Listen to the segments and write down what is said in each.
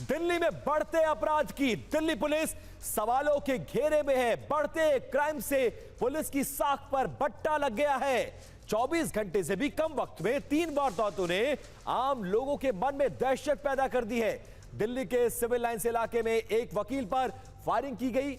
दिल्ली में बढ़ते अपराध की दिल्ली पुलिस सवालों के घेरे में है। बढ़ते क्राइम से पुलिस की साख पर बट्टा लग गया है। 24 घंटे से भी कम वक्त में 3 वारदातों ने आम लोगों के मन में दहशत पैदा कर दी है। दिल्ली के सिविल लाइंस इलाके में एक वकील पर फायरिंग की गई।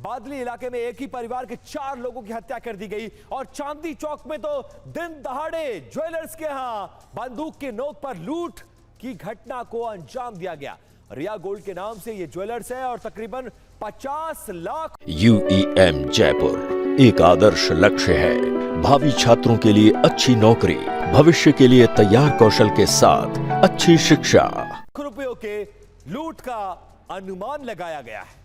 बादली इलाके में एक ही परिवार के 4 लोगों की हत्या कर दी गई और चांदनी चौक में तो दिन दहाड़े ज्वेलर्स के यहां बंदूक के नोक पर लूट की घटना को अंजाम दिया गया। रिया गोल्ड के नाम से ये ज्वेलर्स है और तकरीबन 50 लाख। UEM जयपुर एक आदर्श लक्ष्य है। भावी छात्रों के लिए अच्छी नौकरी, भविष्य के लिए तैयार कौशल के साथ अच्छी शिक्षा। रुपयों के लूट का अनुमान लगाया गया है।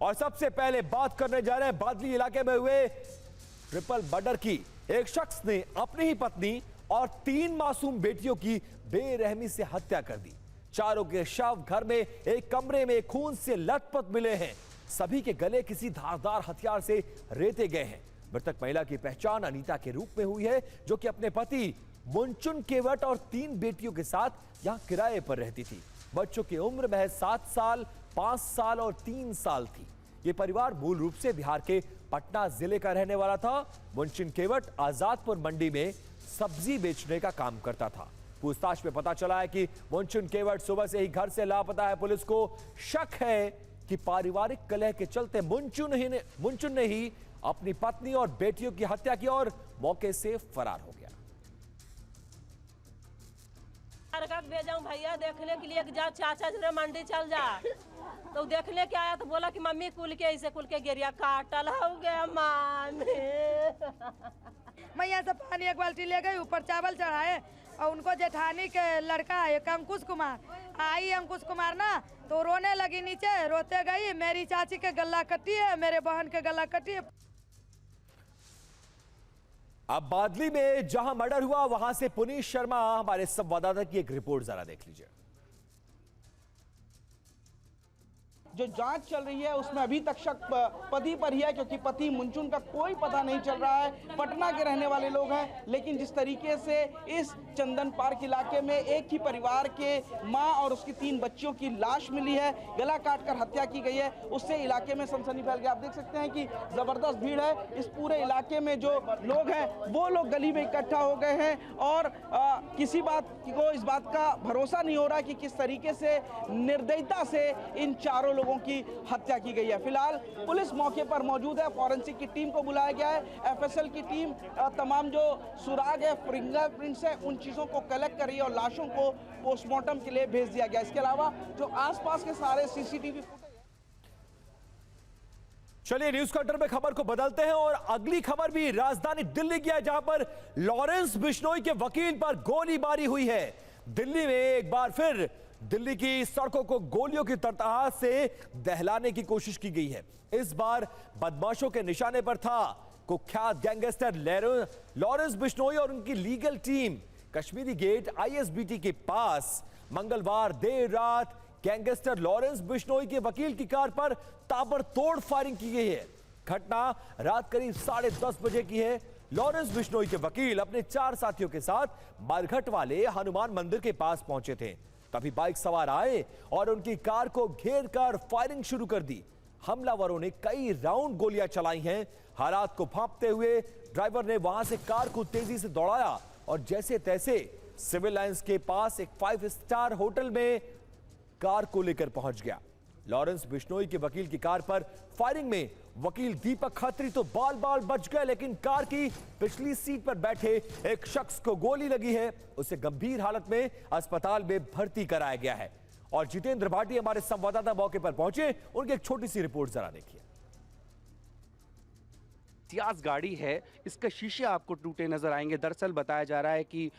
और सबसे पहले बात करने जा रहे हैं बादली इलाके में हुए ट्रिपल मर्डर की। एक शख्स ने अपनी ही पत्नी और 3 मासूम बेटियों की बेरहमी से हत्या कर दी। चारों के शव घर में एक कमरे में खून से लथपथ मिले हैं। सभी के गले किसी धारदार हथियार से रेते गए हैं। मृतक महिला की पहचान अनीता के रूप में हुई है, जो कि अपने पति मुनचुन केवट और 3 बेटियों के साथ यहां किराए पर रहती थी। बच्चों की उम्र महज 7 साल, 5 साल और 3 साल थी। यह परिवार मूल रूप से बिहार के पटना जिले का रहने वाला था। मुनचुन केवट आजादपुर मंडी में सब्जी बेचने का काम करता था। पूछताछ में पता चला है कि मुनचुन केवट सुबह से ही घर से लापता है। पुलिस को शक है कि पारिवारिक कलह के चलते मुनचुन ने ही अपनी पत्नी और बेटियों की हत्या की और मौके से फरार हो गया। भेजा भैया देखने के लिए जा, चाचा जरा मंडी चल जा। तो देखने के आया तो बोला कि मम्मी कुल के गिरिया काटल हो गया माने। मैं यहाँ से पानी एक बाल्टी ले गई, ऊपर चावल चढ़ाए और उनको जेठानी के लड़का है एक अंकुश कुमार आई। अंकुश कुमार ना तो रोने लगी, नीचे रोते गई। मेरी चाची के गला कटी है, मेरे बहन के गला कटी है। अब बादली में जहां मर्डर हुआ वहां से पुनीत शर्मा हमारे संवाददाता की एक रिपोर्ट जरा देख लीजिए। जो जांच चल रही है उसमें अभी तक शक पति पर ही है, क्योंकि पति मुनचुन का कोई पता नहीं चल रहा है। पटना के रहने वाले लोग हैं, लेकिन जिस तरीके से इस चंदन पार्क इलाके में एक ही परिवार के मां और उसकी 3 बच्चियों की लाश मिली है, गला काटकर हत्या की गई है, उससे इलाके में सनसनी फैल गई। आप देख सकते हैं कि जबरदस्त भीड़ है। इस पूरे इलाके में जो लोग हैं वो लोग गली में इकट्ठा हो गए हैं और किसी बात को इस बात का भरोसा नहीं हो रहा कि किस तरीके से निर्दयता से इन चारों लोगों की हत्या की गई है। फिलहाल पुलिस मौके पर मौजूद है। फॉरेंसिक की टीम को बुलाया गया है। FSL की टीम तमाम जो सुराग है, फिंगरप्रिंट्स है, उन चीजों को कलेक्ट कर रही है और लाशों को पोस्टमार्टम के लिए भेज दिया गया। इसके अलावा जो आसपास के सारे CCTV चलिए न्यूज कटर में खबर को बदलते हैं और अगली खबर भी राजधानी दिल्ली की है, जहां पर लॉरेंस बिश्नोई के वकील पर गोलीबारी हुई है। दिल्ली में एक बार फिर दिल्ली की सड़कों को गोलियों की तरताह से दहलाने की कोशिश की गई है। इस बार बदमाशों के निशाने पर था कुख्यात गैंगस्टर लॉरेंस बिश्नोई और उनकी legal team. Kashmiri Gate ISBT के पास मंगलवार देर रात गैंगस्टर लॉरेंस बिश्नोई के वकील की कार पर ताबड़तोड़ फायरिंग की गई है। घटना रात करीब 10:30 बजे की है। लॉरेंस बिश्नोई के वकील अपने 4 साथियों के साथ मरघट वाले हनुमान मंदिर के पास पहुंचे थे। तभी बाइक सवार आए और उनकी कार को घेर कर फायरिंग शुरू कर दी। हमलावरों ने कई राउंड गोलियां चलाई हैं। हालात को भांपते हुए ड्राइवर ने वहां से कार को तेजी से दौड़ाया और जैसे तैसे सिविल लाइंस के पास एक 5 स्टार होटल में कार को लेकर पहुंच गया। लॉरेंस बिश्नोई के वकील की कार पर फायरिंग में वकील दीपक खत्री तो बाल बाल बच गए, लेकिन कार की पिछली सीट पर बैठे एक शख्स को गोली लगी है। उसे गंभीर हालत में अस्पताल में भर्ती कराया गया है। और जितेंद्र भाटी हमारे संवाददाता मौके पर पहुंचे, उनकी एक छोटी सी रिपोर्ट जरा देखिए। इतिहास गाड़ी है, इसके शीशे आपको टूटे नजर आएंगे। दरअसल बताया जा रहा है कि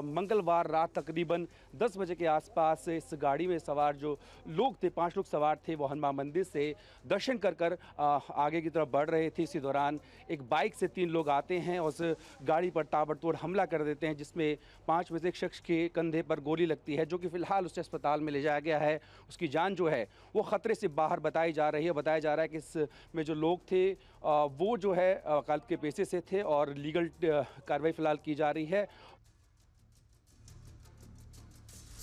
मंगलवार रात तकरीबन 10 बजे के आसपास इस गाड़ी में सवार जो लोग थे, 5 लोग सवार थे, वो हनुमान मंदिर से दर्शन कर आगे की तरफ बढ़ रहे थे। इसी दौरान एक बाइक से 3 लोग आते हैं और उस गाड़ी पर ताबड़तोड़ हमला कर देते हैं, जिसमें 5 में से एक शख्स के कंधे पर गोली लगती है, जो कि फिलहाल उसे अस्पताल में ले जाया गया है। उसकी जान जो है वो खतरे से बाहर बताई जा रही है। बताया जा रहा है कि इसमें जो लोग थे वो जो है वकालत के पेशे से थे और लीगल कार्रवाई फिलहाल की जा रही है।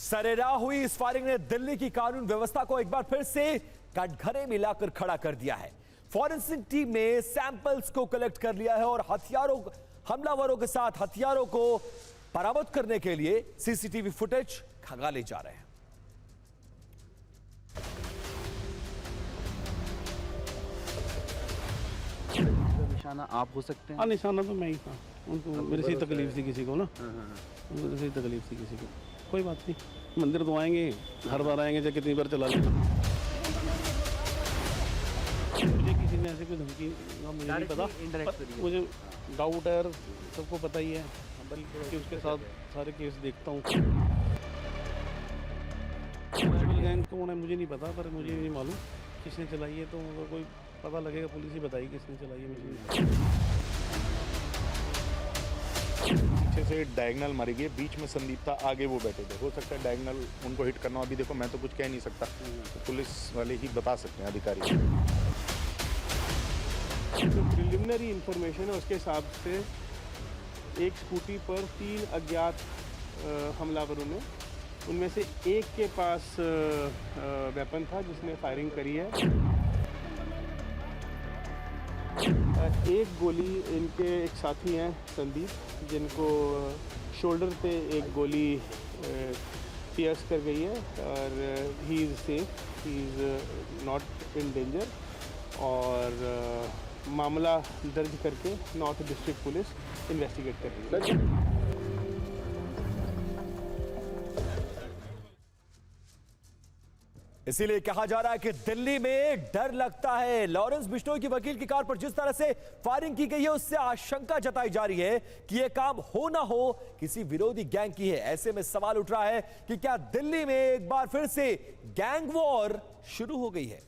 सरेराह हुई इस फायरिंग ने दिल्ली की कानून व्यवस्था को एक बार फिर से कटघरे में लाकर खड़ा कर दिया है। फॉरेंसिक टीम ने सैंपल्स को कलेक्ट कर लिया है और हमलावरों के साथ हथियारों को बरामद करने के लिए सीसीटीवी फुटेज खंगाले जा रहे हैं। निशाना आप हो सकते हैं। हाँ, निशाना तो मैं ही था। उनको मेरे से तकलीफ थी किसी को ना, मेरे से तकलीफ थी किसी को। कोई बात नहीं, मंदिर तो आएंगे, हर बार आएंगे, चाहे कितनी बार चला लेंगे। मुझे किसी ने ऐसे कोई धमकी मुझे नहीं पता, मुझे डाउट है, सबको पता ही है, बल्कि उसके साथ सारे केस देखता हूँ। गैंग कौन है मुझे नहीं पता, पर मुझे नहीं मालूम किसने चलाई है, तो अगर कोई पता लगेगा पुलिस ही बताएगी किसने चलाई है, मुझे नहीं पता। पीछे से डायगनल मारी गई, बीच में संदीप था, आगे वो बैठे थे। हो सकता है डायगनल उनको हिट करना। अभी देखो मैं तो कुछ कह नहीं सकता, तो पुलिस वाले ही बता सकते हैं, अधिकारी। जो प्रिलिमिनरी इंफॉर्मेशन है उसके हिसाब से एक स्कूटी पर 3 अज्ञात हमलावरों ने, उनमें से एक के पास वेपन था जिसने फायरिंग करी है। एक गोली इनके एक साथी हैं संदीप, जिनको शोल्डर पे एक गोली पियर्स कर गई है और he is safe, he is not in danger. और मामला दर्ज करके नॉर्थ डिस्ट्रिक्ट पुलिस इन्वेस्टिगेट कर रही है। इसीलिए कहा जा रहा है कि दिल्ली में डर लगता है। लॉरेंस बिश्नोई की वकील की कार पर जिस तरह से फायरिंग की गई है, उससे आशंका जताई जा रही है कि यह काम हो ना हो किसी विरोधी गैंग की है। ऐसे में सवाल उठ रहा है कि क्या दिल्ली में एक बार फिर से गैंग वॉर शुरू हो गई है।